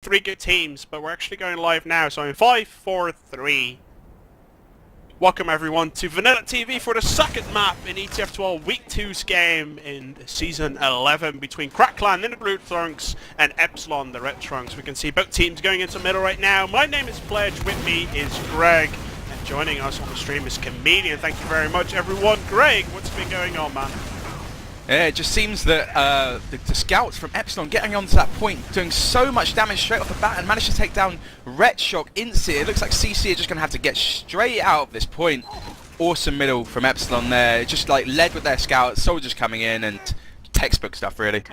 three good teams, but we're actually going live now. So in 5, 4, 3. Welcome everyone to VanillaTV for the second map in ETF2L Week 2's game in Season 11 between Clan in the blue trunks and Epsilon the red trunks. We can see both teams going into the middle right now. My name is Pledge, with me is Greg, and joining us on the stream is Comedian. Thank you very much everyone. Greg, what's been going on, man? Yeah, it just seems that the scouts from Epsilon getting onto that point, doing so much damage straight off the bat and managed to take down RedShock instantly. It looks like CC are just going to have to get straight out of this point. Awesome middle from Epsilon there, just like led with their scouts, soldiers coming in and textbook stuff really.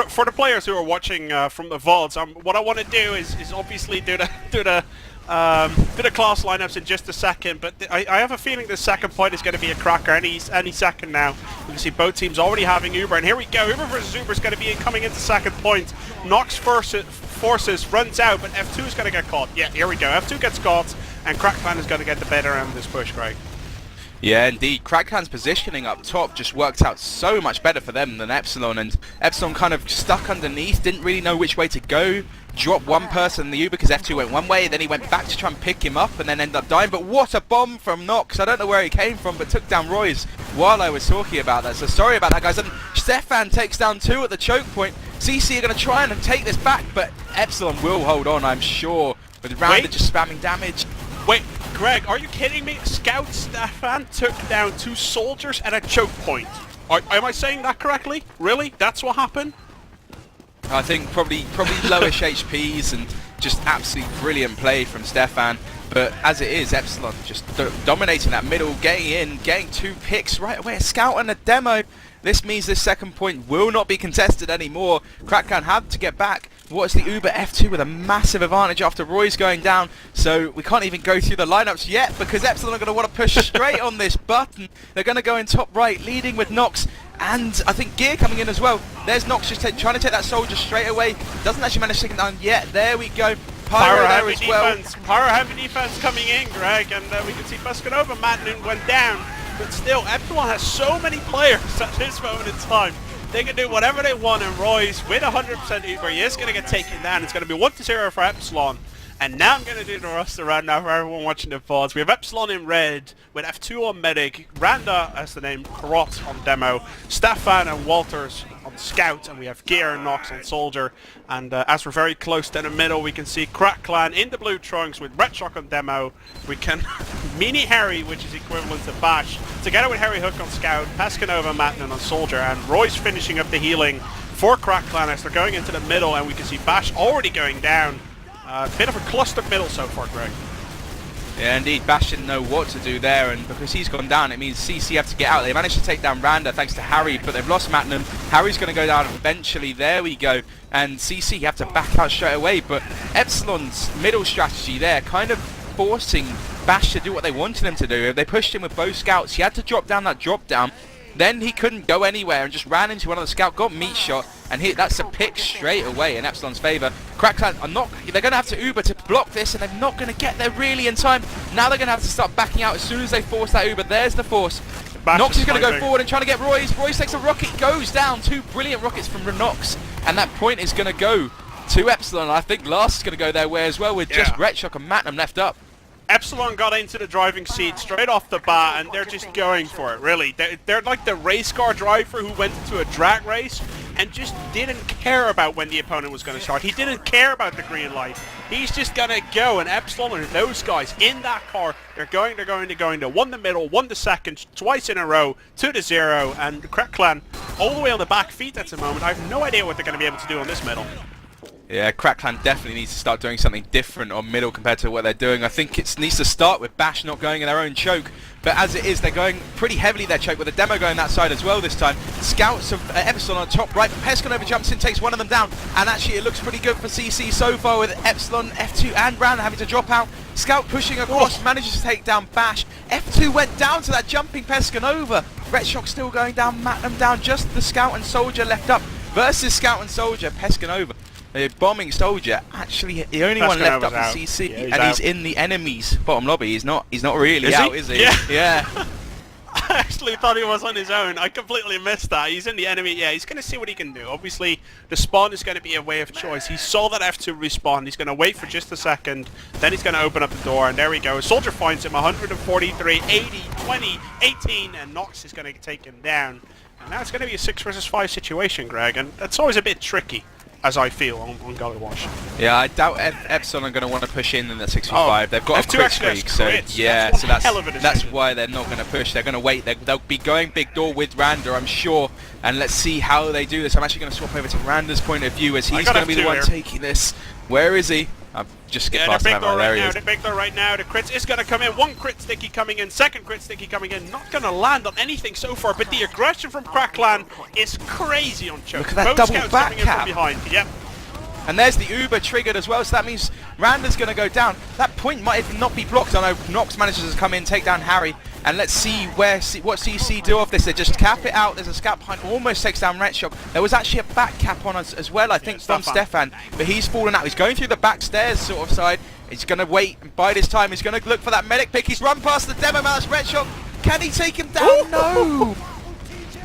For the players who are watching from the vaults, what I want to do is obviously do the class lineups in just a second, but I have a feeling the second point is going to be a cracker any second now. You can see both teams already having Uber, and here we go. Uber versus Uber is going to be coming into second point. Nox forces runs out, but F2 is going to get caught. Yeah, here we go. F2 gets caught, and Clan is going to get the better end of this push, Greg. Yeah, indeed. Clan's positioning up top just worked out so much better for them than Epsilon, and Epsilon kind of stuck underneath, didn't really know which way to go. Dropped one person in the Uber because F2 went one way, then he went back to try and pick him up and then ended up dying. But what a bomb from Nox. I don't know where he came from, but took down Royze while I was talking about that. So sorry about that, guys. And Stefan takes down 2 at the choke point. CC are going to try and take this back, but Epsilon will hold on, I'm sure, with Randa just spamming damage. Wait, Greg, are you kidding me? Scout Stefan took down 2 soldiers at a choke point. Am I saying that correctly? Really? That's what happened? I think probably lowish HPs and just absolutely brilliant play from Stefan. But as it is, Epsilon just dominating that middle, getting in, getting 2 picks right away. A scout and a demo. This means this second point will not be contested anymore. Clan have to get back. What's the Uber F2 with a massive advantage after Roy's going down. So we can't even go through the lineups yet because Epsilon are going to want to push straight on this button. They're going to go in top right, leading with Nox. And I think Gear coming in as well. There's Nox just trying to take that soldier straight away. Doesn't actually manage to take him down yet. There we go. Pyro there as well. Pyro heavy defense coming in, Greg. And we can see Pescanova, matnuN went down. But still, Epsilon has so many players at this moment in time. They can do whatever they want, and Royze with 100% Uber, he is going to get taken down. It's going to be 1-0 for Epsilon. And now I'm going to do the roster round now for everyone watching the VODs. We have Epsilon in red, with F2 on medic, Randa as the name, Karot on demo, Stefan and wltrs on scout, and we have Gear and Nox on soldier. And as we're very close to the middle, we can see Clan in the blue trunks with RedShock on demo. We can Mini Harry, which is equivalent to Bash, together with HarryHook on scout, Pescanova, matnuN on soldier, and Royze finishing up the healing for Clan as they're going into the middle, and we can see Bash already going down. Bit of a clustered middle so far, Greg. Yeah, indeed. Bash didn't know what to do there, and because he's gone down, it means CC have to get out. They managed to take down Randa thanks to Harry, but they've lost matnuN. Harry's going to go down eventually. There we go. And CC have to back out straight away, but Epsilon's middle strategy there kind of forcing Bash to do what they wanted him to do. They pushed him with both scouts. He had to drop down that drop down. Then he couldn't go anywhere and just ran into one of the scouts, got meat shot, and that's a pick straight away in Epsilon's favour. Clan are not, they're going to have to Uber to block this, and they're not going to get there really in time. Now they're going to have to start backing out as soon as they force that Uber. There's the force. Nox is going to go forward and trying to get Royze. Royze takes a rocket, goes down. 2 brilliant rockets from Nox, and that point is going to go to Epsilon. I think Last is going to go their way as well with just RedShock and matnuN left up. Epsilon got into the driving seat straight off the bat, and they're just going for it, really. They're like the race car driver who went into a drag race and just didn't care about when the opponent was going to start. He didn't care about the green light. He's just going to go, and Epsilon are those guys in that car. They're going to won the middle, won the second, twice in a row, 2-0, and Clan all the way on the back feet at the moment. I have no idea what they're going to be able to do on this middle. Yeah, Clan definitely needs to start doing something different on middle compared to what they're doing. I think it needs to start with Bash not going in their own choke. But as it is, they're going pretty heavily their choke with a demo going that side as well this time. Scouts of Epsilon on top right, but Pescanova jumps in, takes one of them down. And actually it looks pretty good for CC so far with Epsilon, F2 and Randa having to drop out. Scout pushing across, manages to take down Bash. F2 went down to that jumping Pescanova. RedShock still going down, matnuN down, just the Scout and Soldier left up versus Scout and Soldier, Pescanova. The bombing soldier, actually the only one left up is CC, and he's in the enemy's bottom lobby. He's not really out, is he? Yeah. I actually thought he was on his own. I completely missed that. He's in the enemy. Yeah, he's going to see what he can do. Obviously, the spawn is going to be a way of choice. He saw that F2 respawn. He's going to wait for just a second. Then he's going to open up the door, and there we go. Soldier finds him. 143, 80, 20, 18, and Nox is going to take him down. And now it's going to be a 6 versus 5 situation, Greg, and that's always a bit tricky, as I feel on Gullywash. Yeah, I doubt Epsilon are going to want to push in the 6v5. Oh, They've got F2 a crit actually streak, has so crits. yeah, That's why they're not going to push. They're going to wait. They'll be going big door with Randa, I'm sure, and let's see how they do this. I'm actually going to swap over to Randa's point of view as he's going to be the one taking this. Where is he? I've just skipped past him. There he is. The big door right now. The crits is going to come in. One crit sticky coming in. Second crit sticky coming in. Not going to land on anything so far, but the aggression from Crackland is crazy on Choke. Look at that double back cap. Behind. Yep. And there's the Uber triggered as well, so that means Randa's going to go down. That point might even not be blocked. I know Nox manages to come in, take down Harry, and let's see what CC do off this. They just cap it out. There's a scout behind, almost takes down RedShock. There was actually a back cap on us as well, I think, from Stefan, but he's fallen out. He's going through the back stairs sort of side. He's going to wait and bide his time. He's going to look for that medic pick. He's run past the demo mouse. RedShock, can he take him down? Ooh. No!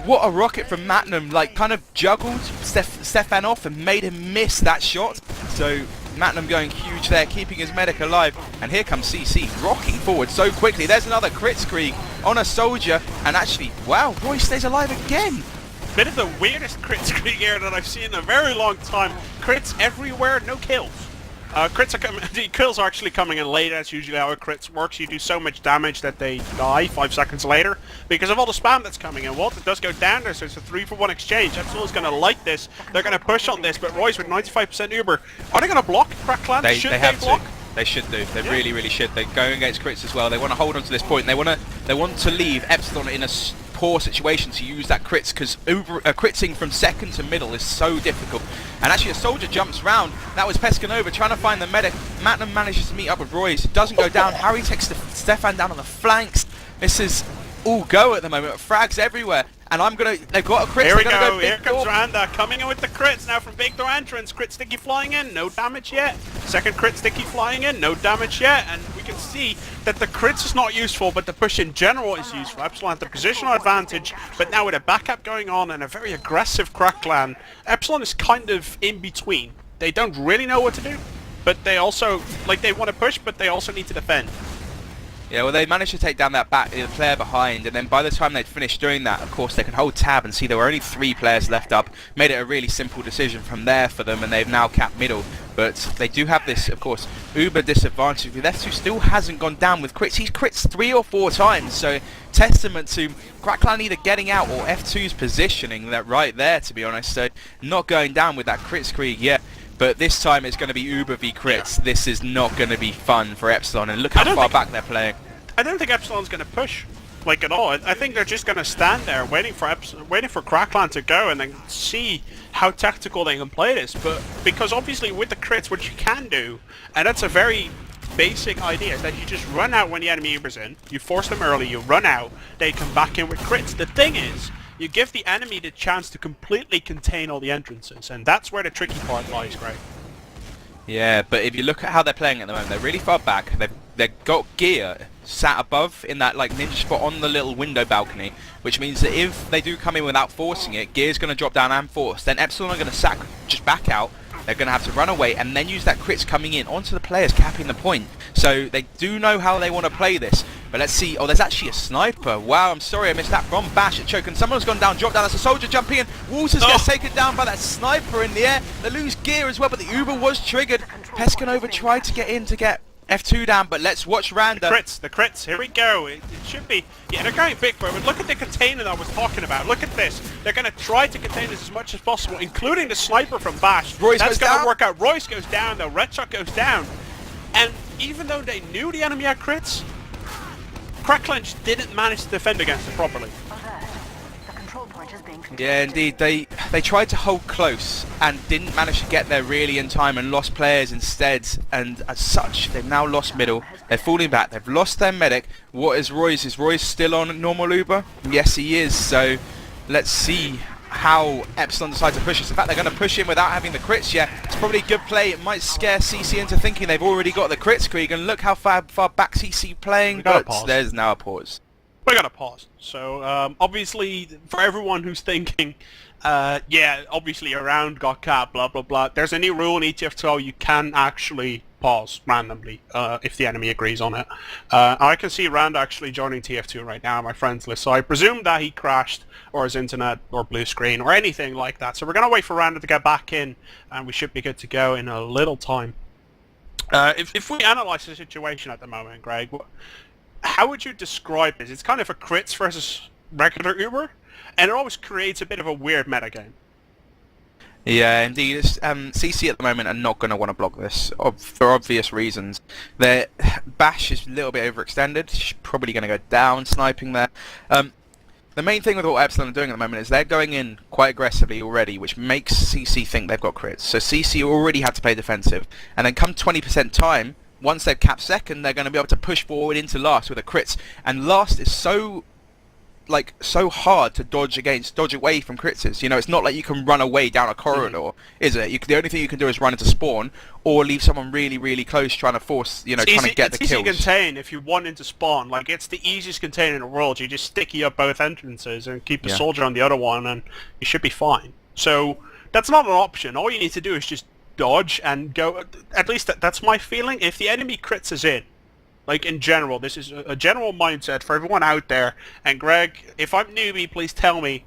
What a rocket from matnuN, like kind of juggled Stefan off and made him miss that shot. So matnuN going huge there, keeping his medic alive. And here comes CC rocking forward so quickly. There's another crit screak on a soldier. And actually, wow, Royze stays alive again. Bit of the weirdest crit screak here that I've seen in a very long time. Crits everywhere, no kills. Crits are coming. The kills are actually coming in late. That's usually how a crits works. You do so much damage that they die 5 seconds later because of all the spam that's coming in. Well, it does go down there, so it's a 3-for-1 exchange. Epsilon's going to like this. They're going to push on this, but Royze with 95% Uber. Are they going to block Crackland? Should they block? They should do. They really, really should. They're going against crits as well. They want to hold on to this point. They want to leave Epsilon in a poor situation to use that crits, because critsing from second to middle is so difficult. And actually a soldier jumps round. That was Pescanova trying to find the medic. matnuN manages to meet up with Royze. It doesn't go down. Harry takes Stefan down on the flanks. This is all go at the moment. Frags everywhere. And they've got a crit. Here we go. Here comes Randa coming in with the crits now from big door entrance. Crit sticky flying in, no damage yet. Second crit sticky flying in, no damage yet. And we can see that the crits is not useful, but the push in general is useful. Epsilon has the positional advantage, but now with a backup going on and a very aggressive Crackland, Epsilon is kind of in between. They don't really know what to do, but they also, they want to push, but they also need to defend. Yeah, well, they managed to take down that the player behind, and then by the time they'd finished doing that, of course, they could hold tab and see there were only 3 players left up. Made it a really simple decision from there for them, and they've now capped middle. But they do have this, of course, uber disadvantage. With F2 still hasn't gone down with crits. He's crits 3 or 4 times, so testament to Crackland either getting out or F2's positioning that right there, to be honest. So not going down with that crit screed yet. But this time it's going to be Uber v crits. Yeah. This is not going to be fun for Epsilon, and look how far back they're playing. I don't think Epsilon's going to push, at all. I think they're just going to stand there waiting for Crackland to go and then see how tactical they can play this. But because obviously with the crits, what you can do, and that's a very basic idea, is that you just run out when the enemy Uber's in, you force them early, you run out, they come back in with crits. The thing is, you give the enemy the chance to completely contain all the entrances, and that's where the tricky part lies, Greg. Yeah, but if you look at how they're playing at the moment, they're really far back. They've got gear sat above in that ninja spot on the little window balcony, which means that if they do come in without forcing it, gear's going to drop down and force. Then Epsilon are going to just back out. They're going to have to run away and then use that crits coming in onto the players, capping the point. So they do know how they want to play this. But let's see. Oh, there's actually a sniper. Wow, I'm sorry I missed that from Bash at Choke. And someone's gone down, dropped down. That's a soldier jumping in. wltrs gets taken down by that sniper in the air. They lose gear as well, but the Uber was triggered. Pescanova tried to get in to get F2 down, but let's watch Randa. The crits, here we go. It should be, yeah, they're going big for it, but look at the container that I was talking about. Look at this. They're going to try to contain this as much as possible, including the sniper from Bash. Royze That's going to work out. Royze goes down, though. RedShock goes down. And even though they knew the enemy had crits, Crackland didn't manage to defend against it properly. Yeah, indeed. They tried to hold close and didn't manage to get there really in time and lost players instead. And as such, they've now lost middle. They're falling back. They've lost their medic. What is Royze? Is Royze still on normal Uber? Yes, he is. So let's see how Epsilon decides to push this. In fact, they're going to push in without having the crits yet. It's probably a good play. It might scare CC into thinking they've already got the crits, Krieg. And look how far back CC playing. But there's now a pause. we gotta pause. So obviously, for everyone who's thinking, yeah, obviously a round got capped, blah blah blah. There's a new rule in ETF2L: you can actually pause randomly if the enemy agrees on it. I can see Randa actually joining TF2 right now on my friends list, so I presume that he crashed or his internet or blue screen or anything like that. So we're gonna wait for Randa to get back in, and we should be good to go in a little time. If we analyze the situation at the moment, Greg, how would you describe this? It's kind of a crits versus regular Uber, and it always creates a bit of a weird metagame. Yeah, indeed. CC at the moment are not going to want to block this for obvious reasons. Their Bash is a little bit overextended. She's probably going to go down sniping there. The main thing with what Epsilon are doing at the moment is they're going in quite aggressively already, which makes CC think they've got crits. So CC already had to play defensive, and then come 20% time, once they've capped second, they're going to be able to push forward into last with a crits. And last is so hard to dodge away from crits. You know, it's not like you can run away down a corridor, is it? The only thing you can do is run into spawn or leave someone really, really close trying to force, trying to get the kills. It's easy to contain if you want into spawn. Like, it's the easiest contain in the world. You just sticky up both entrances and keep the soldier on the other one, and you should be fine. So that's not an option. All you need to do is just dodge and go. At least that's my feeling. If the enemy crits us in, like in general, this is a general mindset for everyone out there. And Greg, if I'm newbie, please tell me.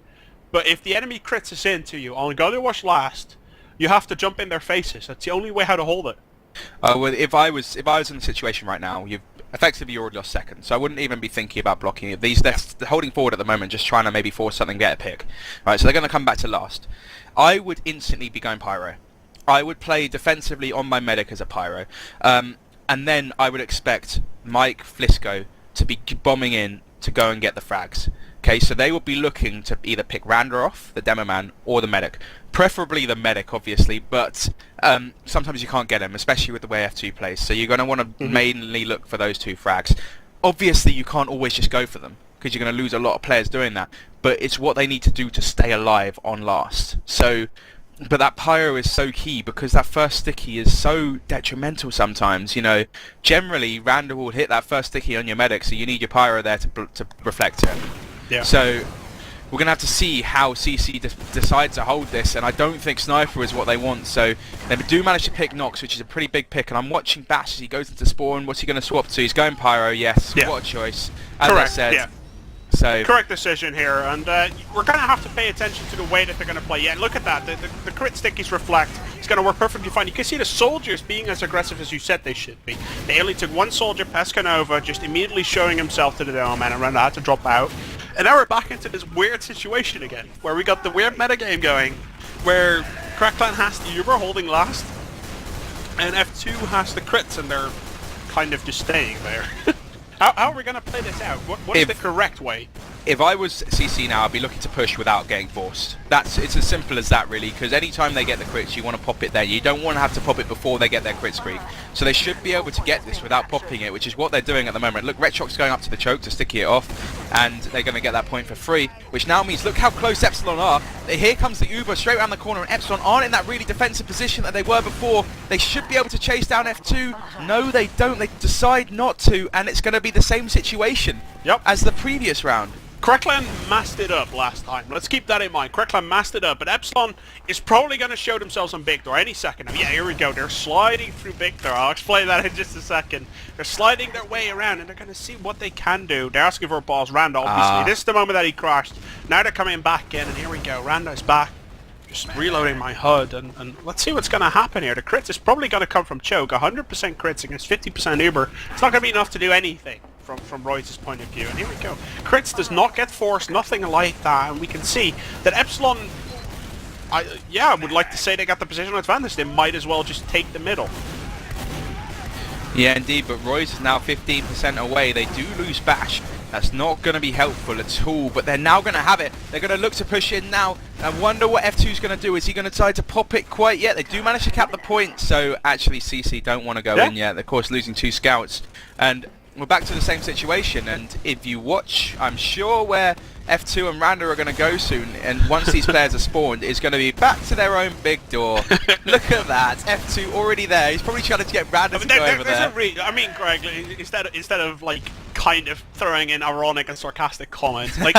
But if the enemy crits us into you on Gullywash last, you have to jump in their faces. That's the only way how to hold it. Well, if I was in the situation right now, you've effectively already lost second, so I wouldn't even be thinking about blocking it. They're holding forward at the moment, just trying to maybe force something, get a pick. Right, so they're going to come back to last. I would instantly be going pyro. I would play defensively on my medic as a pyro. And then I would expect Mike Flisco to be bombing in to go and get the frags. Okay, so they will be looking to either pick Randa off, the demo man, or the medic. Preferably the medic, obviously, but sometimes you can't get him, especially with the way F2 plays. So you're going to want to mainly look for those two frags. Obviously, you can't always just go for them, because you're going to lose a lot of players doing that. But it's what they need to do to stay alive on last. So... But that pyro is so key because that first sticky is so detrimental sometimes. Generally Randa will hit that first sticky on your medic, so you need your pyro there to reflect it. Yeah. So we're going to have to see how CC decides to hold this, and I don't think Sniper is what they want. So they do manage to pick Nox, which is a pretty big pick, and I'm watching Bash as he goes into spawn. What's he going to swap to? He's going pyro, yes. Yeah. What a choice. As Correct. I said. Yeah. So correct decision here, and we're going to have to pay attention to the way that they're going to play. Yeah, look at that. The crit stickies reflect. It's going to work perfectly fine. You can see the soldiers being as aggressive as you said they should be. They only took one soldier, Pescanova, just immediately showing himself to the demo man, and Randa had to drop out. And now we're back into this weird situation again, where we got the weird metagame going, where Crackland has the Uber holding last, and F2 has the crits, and they're kind of just staying there. How are we going to play this out? What is the correct way? If I was CC now, I'd be looking to push without getting forced. It's as simple as that, really, because anytime they get the crits, you want to pop it there. You don't want to have to pop it before they get their crit streak. So they should be able to get this without popping it, which is what they're doing at the moment. Look, Retrock's going up to the choke to sticky it off, and they're going to get that point for free, which now means look how close Epsilon are. Here comes the Uber straight around the corner, and Epsilon aren't in that really defensive position that they were before. They should be able to chase down F2. No, they don't. They decide not to, and it's going to be the same situation as the previous round. Crackland masked it up last time. Let's keep that in mind. Crackland masked it up, but Epsilon is probably going to show themselves on Big Door any second. Yeah, here we go. They're sliding through Big Door. I'll explain that in just a second. They're sliding their way around, and they're going to see what they can do. They're asking for a pause. Randa, obviously. This is the moment that he crashed. Now they're coming back in, and here we go. Randa's back. Just reloading my HUD, and let's see what's going to happen here. The crits is probably going to come from Choke. 100% crits against 50% Uber. It's not going to be enough to do anything from Royze's point of view. And here we go. Crits does not get forced, nothing like that. And we can see that Epsilon, I would like to say they got the positional advantage. They might as well just take the middle. Yeah, indeed, but Royze is now 15% away. They do lose Bash. That's not going to be helpful at all, but they're now going to have it. They're going to look to push in now. I wonder what F2's going to do. Is he going to try to pop it quite yet? They do manage to cap the point, so actually CC don't want to go in yet. They're, of course, losing 2 scouts. And we're back to the same situation, and if you watch, I'm sure where F2 and Randa are going to go soon, and once these players are spawned, it's going to be back to their own Big Door. Look at that, F2 already there. He's probably trying to get Randa to go over there. I mean, Greg, instead of like kind of throwing in ironic and sarcastic comments. Like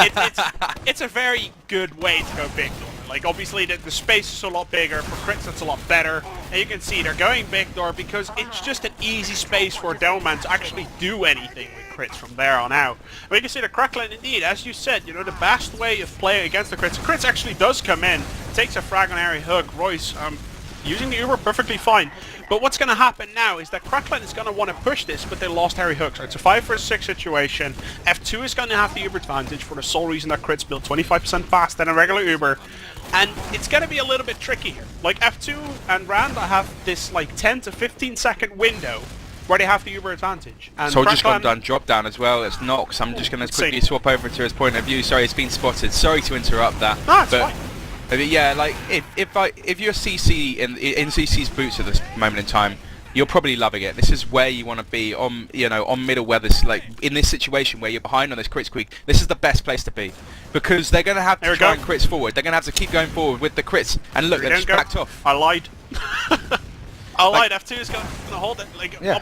it's a very good way to go big door. Like obviously the space is a lot bigger, for crits it's a lot better, and you can see they're going big door because it's just an easy space for Delman to actually do anything with crits from there on out. But you can see the Crackline indeed, as you said, you know, the best way of playing against the crits actually does come in, takes a frag on HarryHook, Royze using the Uber perfectly fine. But what's going to happen now is that Crackline is going to want to push this, but they lost HarryHook. So it's a 5 versus 6 situation. F2 is going to have the Uber advantage for the sole reason that crits build 25% faster than a regular Uber. And it's going to be a little bit tricky here. Like F2 and Randa have this like 10 to 15 second window where they have the Uber advantage. And Soldier's gone down, drop down as well. It's Knox. I'm just going to quickly swap over to his point of view. Sorry, it's been spotted. Sorry to interrupt that. No, it's fine. Yeah, like if you're CC in CC's boots at this moment in time, you're probably loving it. This is where you want to be on, you know, on middle weathers. Like in this situation where you're behind on this crits quick, this is the best place to be because they're going to have to try and crits forward. They're going to have to keep going forward with the crits. And look, they're just backed off. I lied. I lied. F2 is going to hold it. Like, yeah.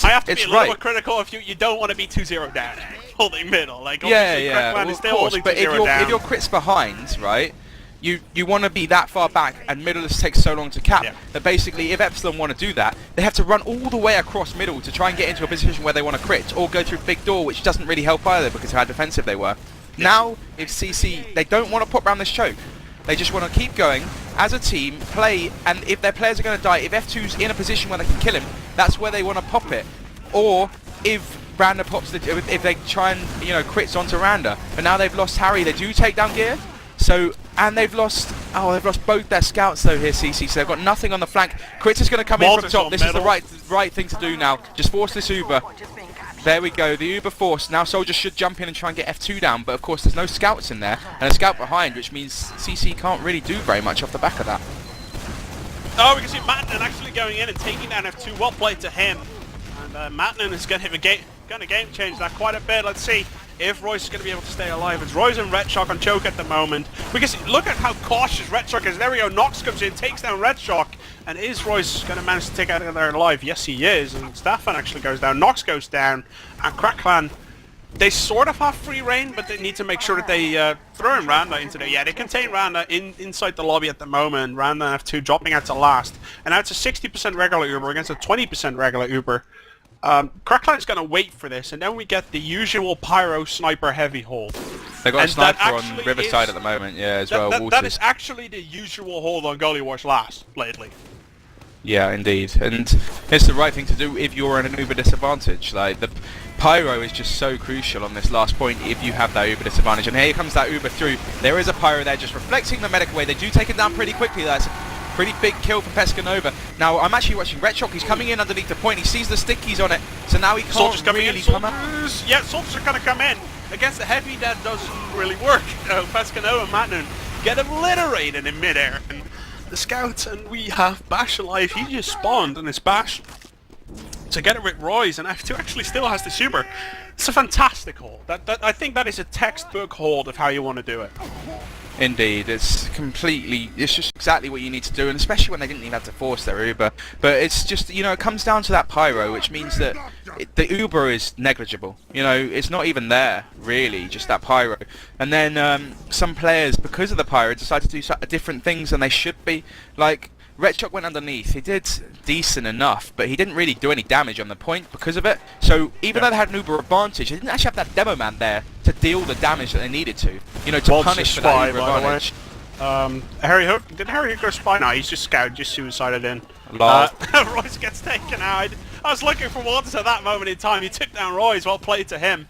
I have to be a little bit critical if you don't want to be 2-0 down, holding middle. Like yeah. Well, of course, but if your crits behind, right? You want to be that far back, and middle just takes so long to cap that basically if Epsilon want to do that, they have to run all the way across middle to try and get into a position where they want to crit, or go through big door, which doesn't really help either because of how defensive they were. Now, if CC, they don't want to pop around this choke. They just want to keep going as a team, play, and if their players are going to die, if F2's in a position where they can kill him, that's where they want to pop it. Or if Randa pops if they try and, you know, crits onto Randa. But now they've lost Harry, they do take down gear. So, and they've lost both their scouts though here, CC, so they've got nothing on the flank. Crits is going to come in from top. This is the right thing to do now. Just force this Uber. There we go, the Uber force. Now Soldier should jump in and try and get F2 down, but of course there's no scouts in there, and a scout behind, which means CC can't really do very much off the back of that. Oh, we can see matnuN actually going in and taking down F2. Well played to him. And matnuN is going to game change that quite a bit. Let's see if Royze is going to be able to stay alive. It's Royze and RedShock on choke at the moment. We can see, look at how cautious RedShock is. There we go, Knox comes in, takes down RedShock. And is Royze going to manage to take out of there alive? Yes, he is. And Staffan actually goes down. Knox goes down. And Crackline, they sort of have free reign, but they need to make sure that they throw in Randa into there. Yeah, they contain Randa inside the lobby at the moment. Randa and F2 dropping out to last. And now it's a 60% regular Uber against a 20% regular Uber. Crackline's going to wait for this, and then we get the usual Pyro Sniper heavy hold. They've got a sniper on Riverside at the moment, yeah, as well. That is actually the usual hold on Gullywash last, lately. Yeah, indeed. And it's the right thing to do if you're in an Uber disadvantage. Like, the Pyro is just so crucial on this last point if you have that Uber disadvantage. And here comes that Uber through. There is a Pyro there just reflecting the medic away. They do take it down pretty quickly. That's pretty big kill for Pescanova. Now, I'm actually watching RedShock. He's coming in underneath the point. He sees the stickies on it, so now he can't really come up. Yeah, Soldiers are going to come in. Against the heavy, that doesn't really work. Pescanova and matnuN get obliterated in midair. And the scouts, and we have Bash alive. He just spawned, and it's Bash together with Royze, and F2 actually still has the super. It's a fantastic hold. I think that is a textbook hold of how you want to do it. Indeed, it's just exactly what you need to do, and especially when they didn't even have to force their Uber. But it's just, you know, it comes down to that Pyro, which means that the Uber is negligible. You know, it's not even there, really, just that Pyro. And then some players, because of the Pyro, decide to do different things than they should be. Like, RedShock went underneath. He did decent enough, but he didn't really do any damage on the point because of it. So even though they had an Uber advantage, they didn't actually have that demo man there to deal the damage that they needed to. You know, to punish for that Uber advantage. HarryHook, did HarryHook go spy? No, he's just scout, just suicided in. Royze gets taken out. I was looking for Walters at that moment in time. He took down Royze. Well played to him.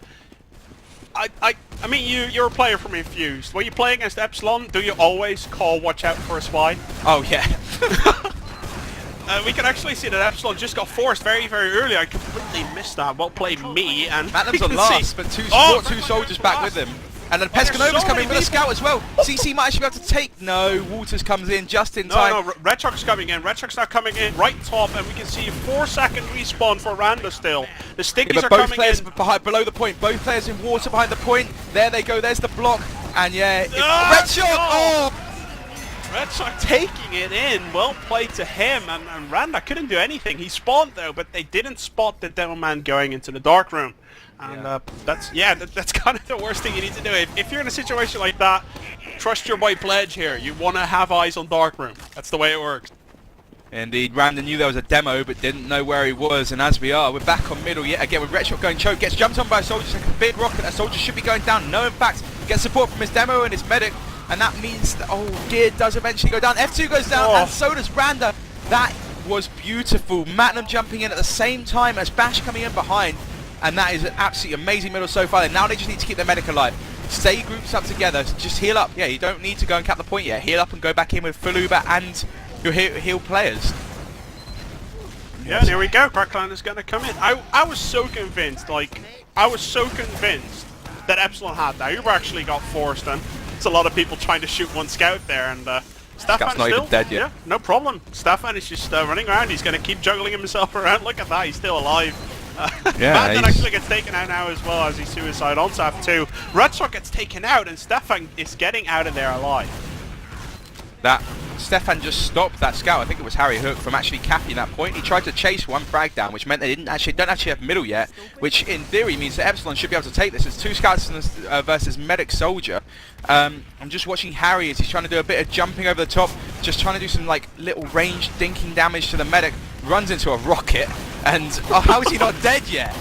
I mean, you're a player from Infused. When you play against Epsilon, do you always call watch out for a spy? Oh, yeah. We can actually see that Epsilon just got forced very, very early. I completely missed that. Well played me. And matnuN's on last, but two soldiers back with him. And then Pescanova's coming with a scout as well. CC might actually be able to take... No, Walters comes in just in time. No, RedShock's coming in. RedShock's now coming in right top, and we can see a 4-second respawn for Randa still. The stickies are coming in. Both players below the point. Both players in water behind the point. There they go. There's the block. And yeah, RedShock! Oh! RedShock taking it in. Well played to him, and Randa couldn't do anything. He spawned though, but they didn't spot the demo man going into the dark room. And that's kind of the worst thing you need to do. If you're in a situation like that, trust your boy Pledge here. You want to have eyes on Darkroom. That's the way it works. Indeed, Randa knew there was a demo but didn't know where he was, and as we are, we're back on middle yet again with HarryHook going choke, gets jumped on by a soldier, like a big rocket. That soldier should be going down, no impact, gets support from his demo and his medic, and that means that, Gear does eventually go down, F2 goes down, and so does Randa. That was beautiful, matnuN jumping in at the same time as Bash coming in behind, and that is an absolutely amazing middle so far. Now they just need to keep their medic alive. Stay groups up together, just heal up. Yeah, you don't need to go and cap the point yet, heal up and go back in with full Uber and your heal players. Yeah, and here we go. KnoxXx is going to come in. I was so convinced, that Epsilon had that. Uber actually got forced, and it's a lot of people trying to shoot one scout there, and Stefan's not still even dead yet. Yeah, no problem. Stefan is just running around. He's going to keep juggling himself around. Look at that, he's still alive. matnuN actually gets taken out now as well as he suicide on SAF2. Redshot gets taken out, and Stefan is getting out of there alive. That Stefan just stopped that scout. I think it was HarryHook from actually capping that point. He tried to chase one frag down, which meant they don't actually have middle yet, which in theory means that Epsilon should be able to take this. It's two scouts versus medic soldier. I'm just watching Harry as he's trying to do a bit of jumping over the top, just trying to do some like little range dinking damage to the medic. Runs into a rocket, and how is he not dead yet?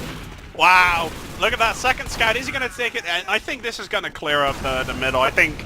Wow! Look at that second scout. Is he going to take it? And I think this is going to clear up the middle. I think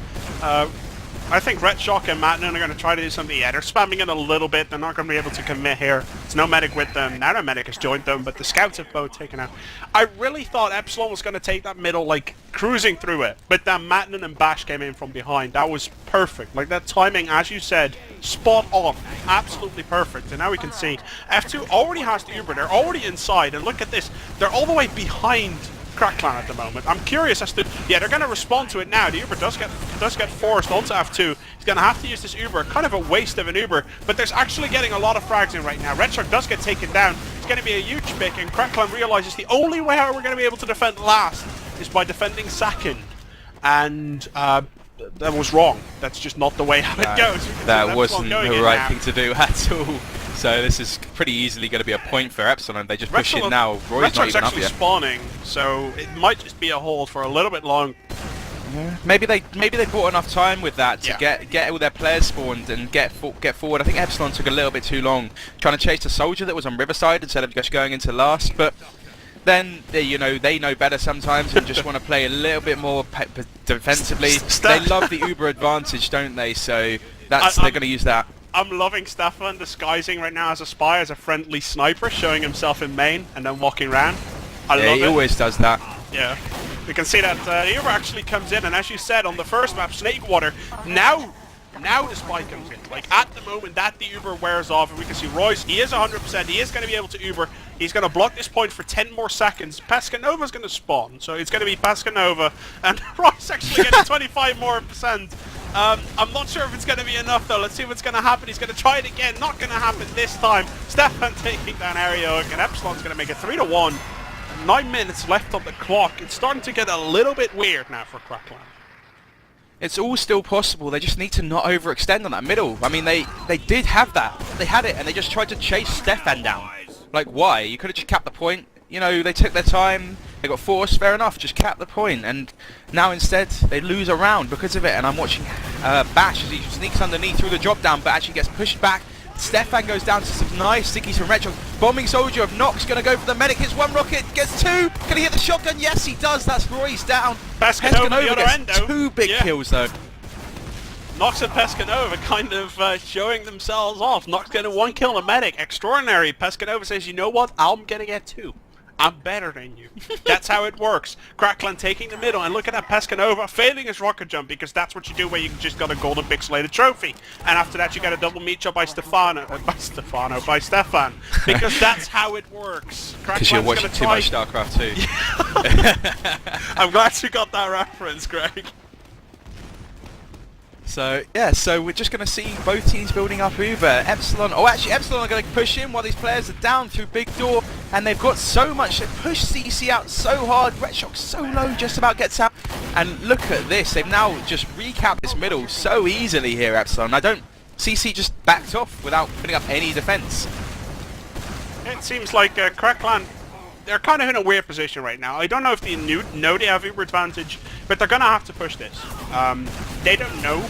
RedShock and matnuN are going to try to do something. Yeah, they're spamming it a little bit. They're not going to be able to commit here. There's no medic with them. Now no medic has joined them, but the scouts have both taken out. I really thought Epsilon was going to take that middle, like, cruising through it. But then matnuN and Bash came in from behind. That was perfect. Like, that timing, as you said, spot on. Absolutely perfect. And now we can see F2 already has the Uber. They're already inside. And look at this. They're all the way behind KnoxXx at the moment. I'm curious as to... Yeah, they're going to respond to it now. The Uber does get forced onto F2. He's going to have to use this Uber. Kind of a waste of an Uber, but there's actually getting a lot of frags in right now. RedShock does get taken down. It's going to be a huge pick, and KnoxXx realizes the only way how we're going to be able to defend last is by defending second. And that was wrong. That's just not the way how it goes. That wasn't the right thing to do at all. So this is pretty easly going to be a point for Epsilon. They just push it now. Roy's not even up yet. Spawning, so it might just be a hold for a little bit long. Yeah. Maybe they bought enough time with that to get all their players spawned and get forward. I think Epsilon took a little bit too long trying to chase the soldier that was on Riverside instead of just going into last. But then they know better sometimes and just want to play a little bit more defensively. They love the Uber advantage, don't they? So they're going to use that. I'm loving Stefan disguising right now as a spy, as a friendly sniper, showing himself in main and then walking around. I love it. He always does that. Yeah. We can see that Uber actually comes in, and as you said on the first map, Snakewater, now the spy comes in. Like, at the moment that the Uber wears off, and we can see Royze, he is 100%, he is going to be able to Uber. He's going to block this point for 10 more seconds. Pescanova's going to spawn, so it's going to be Pescanova, and Royze actually getting 25 more percent. I'm not sure if it's going to be enough though. Let's see what's going to happen. He's going to try it again. Not going to happen this time. Stefan taking down HarryHook, and Epsilon's going to make it 3-1. 9 minutes left on the clock. It's starting to get a little bit weird now for KnoxXx. It's all still possible. They just need to not overextend on that middle. I mean, they did have that. They had it, and they just tried to chase Stefan down. Like, why? You could have just capped the point. You know, they took their time. They got forced, fair enough, just cap the point, and now instead they lose a round because of it. And I'm watching Bash as he sneaks underneath through the drop down, but actually gets pushed back. Stefan goes down to some nice stickies from RedShock. Bombing soldier of Knox going to go for the medic, hits one rocket, gets two. Can he hit the shotgun? Yes, he does. That's Royze down. Pescanova gets two big kills though. Knox and Pescanova kind of showing themselves off. Knox getting one kill on a medic. Extraordinary. Pescanova says, you know what? I'm going to get two. I'm better than you. That's how it works. KnoxXx taking the middle, and look at that Pescanova failing his rocket jump, because that's what you do where you just got a golden pixelated trophy. And after that you got a double meet up by Stefan, because that's how it works. Because you're watching too much StarCraft 2. I'm glad you got that reference, Greg. So, yeah, so we're just going to see both teams building up Uber. Epsilon are going to push in while these players are down through big door, and they've got so much. They push CC out so hard. RedShock so low, just about gets out. And look at this. They've now just recapped this middle so easily here, Epsilon. CC just backed off without putting up any defense. It seems like KnoxXx they're kind of in a weird position right now. I don't know if they know they have Uber advantage, but they're gonna have to push this. They don't know.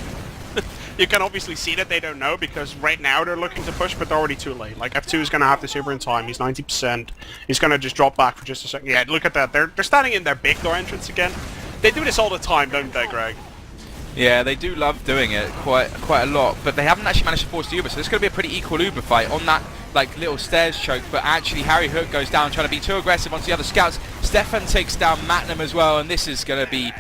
You can obviously see that they don't know, because right now they're looking to push, but they're already too late. Like, F2 is gonna have this Uber in time. He's 90%. He's gonna just drop back for just a second. Yeah, look at that. They're standing in their big door entrance again. They do this all the time, don't they, Greg? Yeah, they do love doing it quite a lot, but they haven't actually managed to force the Uber, so it's going to be a pretty equal Uber fight on that like little stairs choke. But actually HarryHook goes down trying to be too aggressive onto the other scouts. Stefan takes down matnuN as well, and this is going to be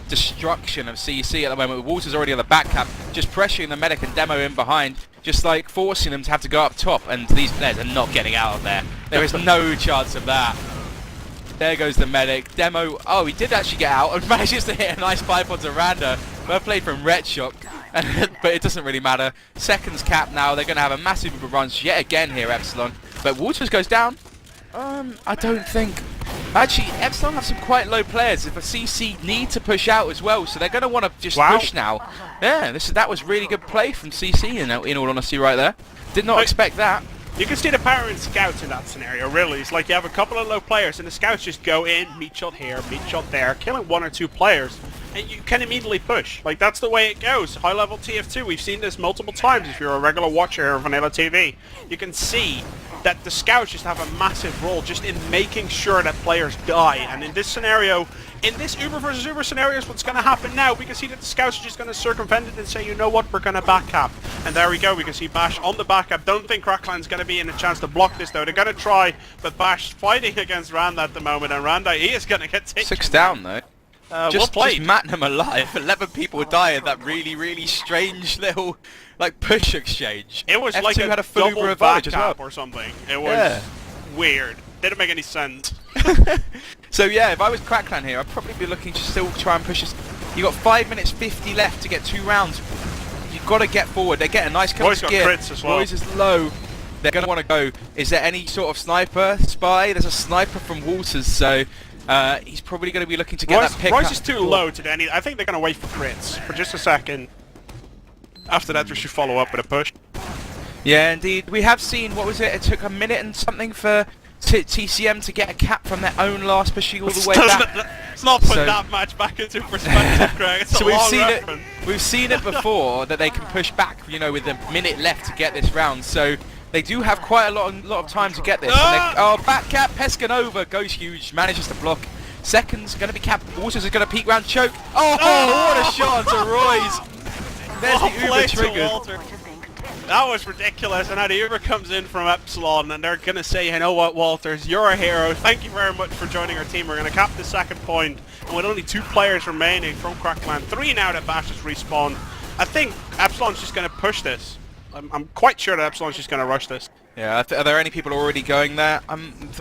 destruction of CC at the moment. Walter's already on the back cap, just pressuring the medic and Demo in behind, just like forcing them to have to go up top, and these players are not getting out of there. There is no chance of that. There goes the medic. Demo, oh, he did actually get out and manages to hit a nice pipe onto Randa. Well played from Red Shock, but it doesn't really matter. Seconds cap now. They're going to have a massive Uber runs yet again here, Epsilon. But Waters goes down. I don't think... Actually, Epsilon have some quite low players. If a CC need to push out as well, so they're going to want to just push now. Yeah, that was really good play from CC in all honesty right there. Did not expect that. You can see the power in scouts in that scenario, really. It's like you have a couple of low players and the scouts just go in, meat shot here, meat shot there, killing one or two players, and you can immediately push. Like, that's the way it goes. High level TF2, we've seen this multiple times. If you're a regular watcher of VanillaTV, you can see that the scouts just have a massive role just in making sure that players die. And in this scenario, in this Uber versus Uber scenario, is what's going to happen now. We can see that the scouts are just going to circumvent it and say, you know what, we're going to back cap. And there we go. We can see Bash on the back cap. Don't think Crackland's going to be in a chance to block this, though. They're going to try, but Bash fighting against Randa at the moment, and Randa, he is going to get taken. 6 down, though. Just matnuN alive. 11 people died in that really strange little like push exchange. It was F2 like a had a full double Uber back advantage cap as well. or something. It was weird. Didn't make any sense. So yeah, if I was Crackland here, I'd probably be looking to still try and push this. You got 5 minutes 50 left to get 2 rounds. You've got to get forward. They get a nice Royze got crits as well. Royze is low. They're going to want to go. Is there any sort of sniper spy? There's a sniper from Walters, so he's probably going to be looking to get that pick Royze up. is too low to do any. I think they're going to wait for crits for just a second. After that, we should follow up with a push. Yeah, indeed. We have seen, what was it? It took a minute and something for TCM to get a cap from their own last pushing all the way back. Let's not put that match back into perspective, Greg. It's so a long reference. We've seen it before that they can push back, you know, with a minute left to get this round. So they do have quite a lot of time to get this. Oh, back cap, Pescanova goes huge, manages to block. Seconds going to be capped. Waters is going to peek round choke. Oh, what a shot to Royze. There's the Uber triggered. That was ridiculous, and now the Uber comes in from Epsilon, and they're going to say, you know what, Walters, you're a hero. Thank you very much for joining our team. We're going to cap the second point, and with only 2 players remaining from Crackland, 3 now that Bash has respawned. I think Epsilon's just going to push this. I'm quite sure that Epsilon's just going to rush this. Yeah, are there any people already going there?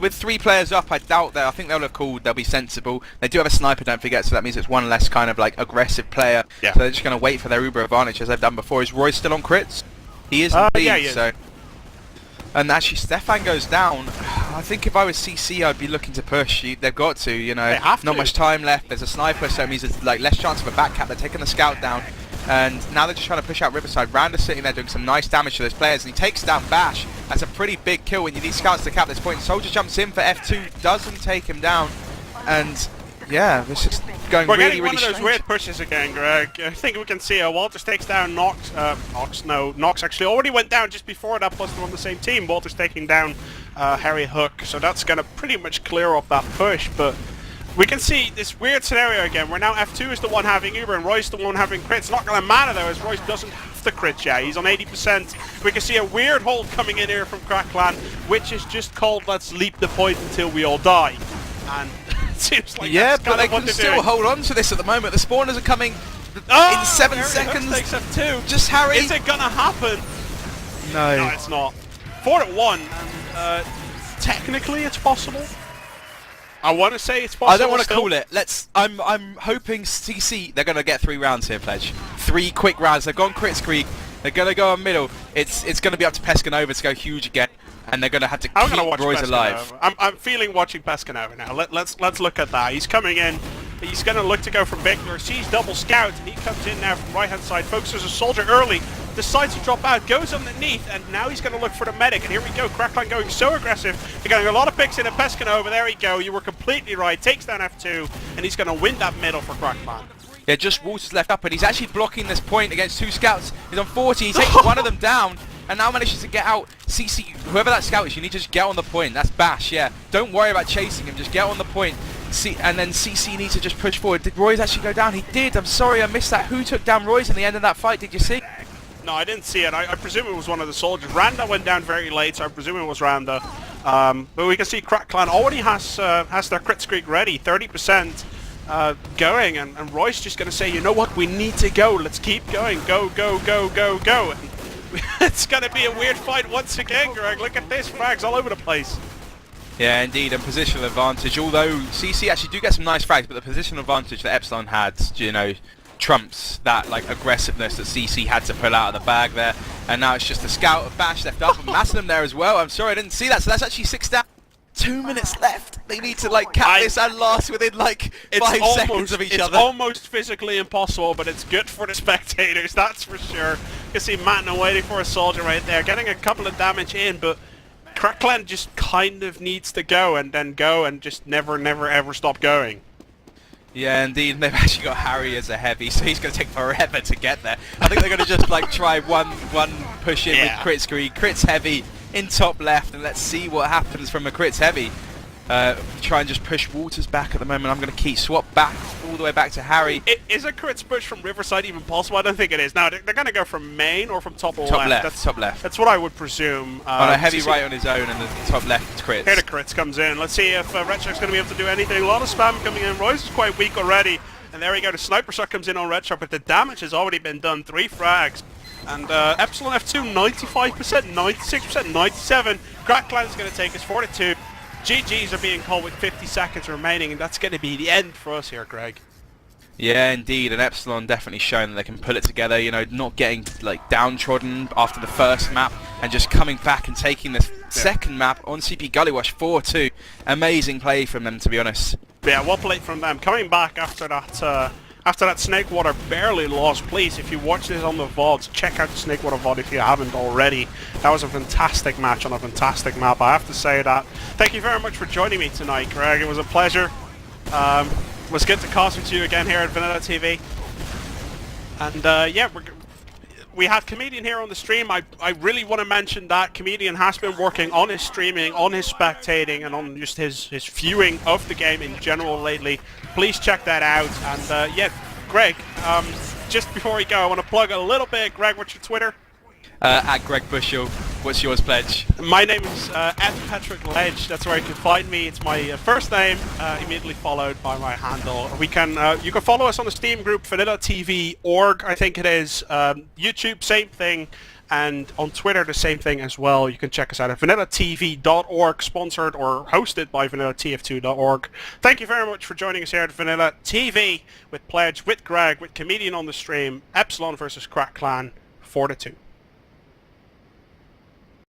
With 3 players up, I doubt that. I think they'll have called, they'll be sensible. They do have a sniper, don't forget, so that means it's one less kind of like aggressive player. Yeah. So they're just going to wait for their Uber advantage as they've done before. Is Royze still on crits? He is indeed, yeah, he is. So. And actually, Stefan goes down. I think if I was CC, I'd be looking to push. They've got to, you know. They have to. Not much time left. There's a sniper, so it means there's like less chance of a back cap. They're taking the scout down. And now they're just trying to push out Riverside. Randa's sitting there doing some nice damage to those players, and he takes down Bash. That's a pretty big kill when you need scouts to cap this point. Soldier jumps in for F2, doesn't take him down. And yeah, this is going really getting one of those strange. weird pushes again, Greg. I think we can see Walters takes down Knox actually already went down just before that, plus they're on the same team. Walters taking down HarryHook, so that's going to pretty much clear up that push, but we can see this weird scenario again, where now F2 is the one having Uber and Royze the one having crits. It's not going to matter though, as Royze doesn't have the crit yet. He's on 80%. We can see a weird hold coming in here from Crackland, which is just called let's leap the point until we all die. And it seems like yeah, that's but kind they of what can they're still doing. hold on to this at the moment. The spawners are coming in 7 seconds. Takes F2. Just Harry. Is it going to happen? No, it's not. 4-1, and technically it's possible. I want to say it's possible. I don't want to call it. I'm hoping CC, they're going to get 3 rounds here, Pledge. 3 quick rounds. They've gone Crits Creek. They're going to go on middle. It's going to be up to Pescanova to go huge again, and they're going to have to keep Royze alive. I'm feeling watching Pescanova now. Let's look at that. He's coming in. He's going to look to go from Victor. Sees double scout, and he comes in now from right hand side. Focuses a soldier early. decides to drop out, goes underneath, and now he's going to look for the medic. And here we go, crackline going so aggressive. They're getting a lot of picks in at Pescanova. There we go, you were completely right. Takes down F2, and he's going to win that middle for crackline. Yeah, just Walters left up, and he's actually blocking this point against 2 scouts. He's on 40, he takes one of them down, and now manages to get out. CC, whoever that scout is, you need to just get on the point. That's Bash, yeah. Don't worry about chasing him, just get on the point. And then CC needs to just push forward. Did Royze actually go down? He did. I'm sorry, I missed that. Who took down Royze in the end of that fight? Did you see? No, I didn't see it. I presume it was one of the soldiers. Randa went down very late, so I presume it was Randa. But we can see crackline already has their crit streak ready, 30% going, and Royze just going to say, you know what, we need to go. Let's keep going. Go, go, go, go, go. And it's going to be a weird fight once again, Greg. Look at this, frags all over the place. Yeah, indeed, and positional advantage. Although CC actually do get some nice frags, but the positional advantage that Epsilon had, you know, trumps that like aggressiveness that CC had to pull out of the bag there. And now it's just the scout of Bash left up, and matnuN there as well. I'm sorry I didn't see that. So that's actually 6 down. 2 minutes left. They need to like cap this and last within like 5 seconds of each other. It's almost physically impossible, but it's good for the spectators, that's for sure. You can see matnuN waiting for a soldier right there, getting a couple of damage in, but crackline just kind of needs to go and just never ever stop going. Yeah, indeed. They've actually got Harry as a heavy, so he's going to take forever to get there. I think they're going to just like try one push in with crit screen, crits heavy in top left, and let's see what happens from a crits heavy. Try and just push Walters back at the moment. I'm going to keep swap back all the way back to Harry. Is a crits push from Riverside even possible? I don't think it is. No, they're going to go from main or from top left. Top left. That's what I would presume. On a heavy right on his own, and the top left crits. Here the crits comes in. Let's see if RedShark's going to be able to do anything. A lot of spam coming in. Royze is quite weak already. And there we go. The sniper shot comes in on RedShark, but the damage has already been done. 3 frags. And Epsilon F2, 95%, 96%, 97%. Crackline's going to take us 42. GGs are being called with 50 seconds remaining, and that's going to be the end for us here, Greg. Yeah, indeed, and Epsilon definitely shown that they can pull it together, you know, not getting like downtrodden after the first map and just coming back and taking this second map on CP Gullywash 4-2. Amazing play from them, to be honest. Yeah, well played from them. Coming back after that Snake Water barely loss. Please, if you watch this on the VODs, check out the Snake Water VOD if you haven't already. That was a fantastic match on a fantastic map, I have to say that. Thank you very much for joining me tonight, Greg. It was a pleasure. It was good to cast with you again here at VanillaTV. And yeah, we had Comedian here on the stream. I really want to mention that Comedian has been working on his streaming, on his spectating, and on just his viewing of the game in general lately. Please check that out. And yeah, Greg, just before we go, I want to plug a little bit. Greg, what's your Twitter? At Greg Bushel. What's yours, Pledge? My name is @PatrickLedge. That's where you can find me. It's my first name, immediately followed by my handle. You can follow us on the Steam group, VanillaTV.org, I think it is. YouTube, same thing. And on Twitter, the same thing as well. You can check us out at VanillaTV.org, sponsored or hosted by VanillaTF2.org. Thank you very much for joining us here at Vanilla TV with Pledge, with Greg, with Comedian on the stream. Epsilon versus crackline, 4-2.